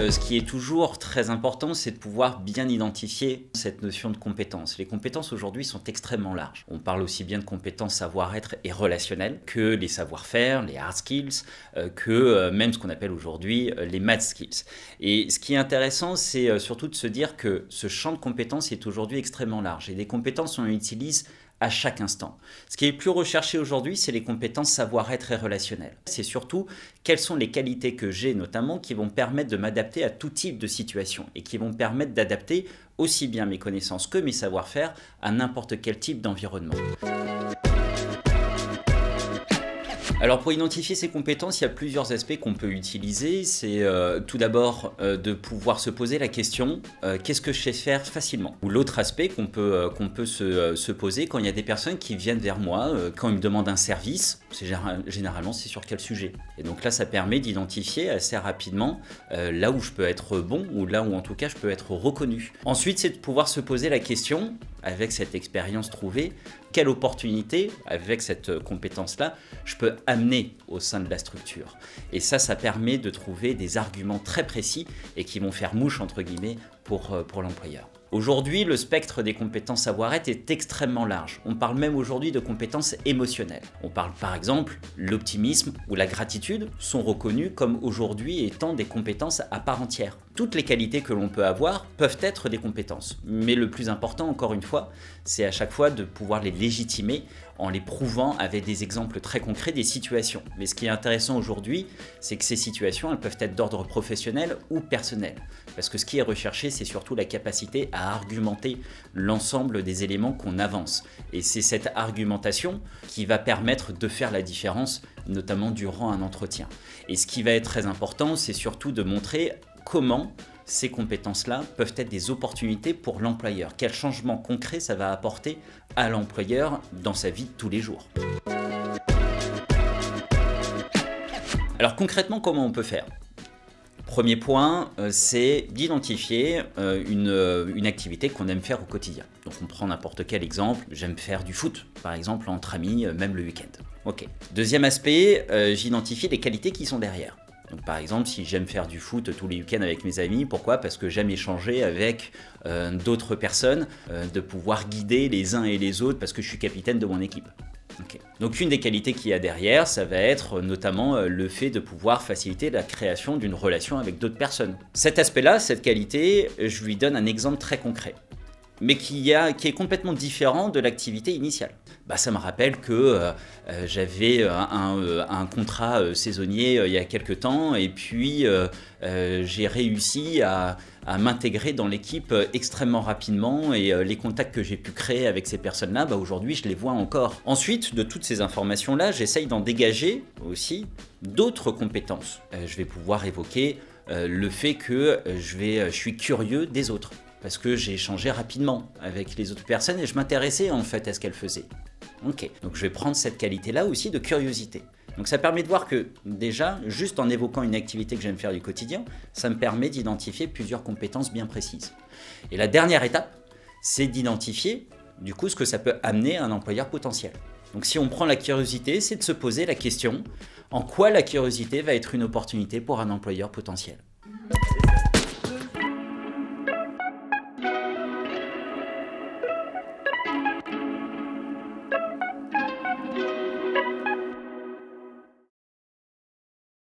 Ce qui est toujours très important, c'est de pouvoir bien identifier cette notion de compétence. Les compétences aujourd'hui sont extrêmement larges. On parle aussi bien de compétences savoir-être et relationnelles que les savoir-faire, les hard skills, que même ce qu'on appelle aujourd'hui les math skills. Et ce qui est intéressant, c'est surtout de se dire que ce champ de compétences est aujourd'hui extrêmement large. Et des compétences, on utilise à chaque instant. Ce qui est le plus recherché aujourd'hui, c'est les compétences savoir-être et relationnelles. C'est surtout quelles sont les qualités que j'ai notamment qui vont permettre de m'adapter à tout type de situation et qui vont permettre d'adapter aussi bien mes connaissances que mes savoir-faire à n'importe quel type d'environnement. Alors pour identifier ces compétences, il y a plusieurs aspects qu'on peut utiliser. C'est tout d'abord de pouvoir se poser la question qu'est-ce que je sais faire facilement? Ou l'autre aspect qu'on peut se poser quand il y a des personnes qui viennent vers moi, quand ils me demandent un service, généralement c'est sur quel sujet? Et donc là ça permet d'identifier assez rapidement là où je peux être bon ou là où en tout cas je peux être reconnu. Ensuite c'est de pouvoir se poser la question, avec cette expérience trouvée, quelle opportunité, avec cette compétence-là, je peux amener au sein de la structure. Et ça permet de trouver des arguments très précis et qui vont faire mouche, entre guillemets, pour l'employeur. Aujourd'hui, le spectre des compétences savoir-être est extrêmement large. On parle même aujourd'hui de compétences émotionnelles. On parle par exemple, l'optimisme ou la gratitude sont reconnus comme aujourd'hui étant des compétences à part entière. Toutes les qualités que l'on peut avoir peuvent être des compétences. Mais le plus important, encore une fois, c'est à chaque fois de pouvoir les légitimer en les prouvant avec des exemples très concrets des situations. Mais ce qui est intéressant aujourd'hui, c'est que ces situations, elles peuvent être d'ordre professionnel ou personnel. Parce que ce qui est recherché, c'est surtout la capacité à argumenter l'ensemble des éléments qu'on avance. Et c'est cette argumentation qui va permettre de faire la différence, notamment durant un entretien. Et ce qui va être très important, c'est surtout de montrer comment ces compétences-là peuvent être des opportunités pour l'employeur. Quel changement concret ça va apporter à l'employeur dans sa vie de tous les jours. Alors concrètement, comment on peut faire ? Premier point, c'est d'identifier une activité qu'on aime faire au quotidien. Donc on prend n'importe quel exemple, j'aime faire du foot, par exemple entre amis, même le week-end. Ok. Deuxième aspect, j'identifie les qualités qui sont derrière. Donc, par exemple, si j'aime faire du foot tous les week-ends avec mes amis, pourquoi? Parce que j'aime échanger avec d'autres personnes, de pouvoir guider les uns et les autres parce que je suis capitaine de mon équipe. Okay. Donc une des qualités qu'il y a derrière, ça va être notamment le fait de pouvoir faciliter la création d'une relation avec d'autres personnes. Cet aspect-là, cette qualité, je lui donne un exemple très concret, mais qui est complètement différent de l'activité initiale. Ça me rappelle que j'avais un contrat saisonnier il y a quelques temps et puis j'ai réussi à m'intégrer dans l'équipe extrêmement rapidement et les contacts que j'ai pu créer avec ces personnes-là, aujourd'hui je les vois encore. Ensuite, de toutes ces informations-là, j'essaye d'en dégager aussi d'autres compétences. Je vais pouvoir évoquer le fait que je suis curieux des autres. Parce que j'ai échangé rapidement avec les autres personnes et je m'intéressais en fait à ce qu'elles faisaient. Ok, donc je vais prendre cette qualité-là aussi de curiosité. Donc ça permet de voir que déjà, juste en évoquant une activité que j'aime faire du quotidien, ça me permet d'identifier plusieurs compétences bien précises. Et la dernière étape, c'est d'identifier du coup ce que ça peut amener à un employeur potentiel. Donc si on prend la curiosité, c'est de se poser la question en quoi la curiosité va être une opportunité pour un employeur potentiel.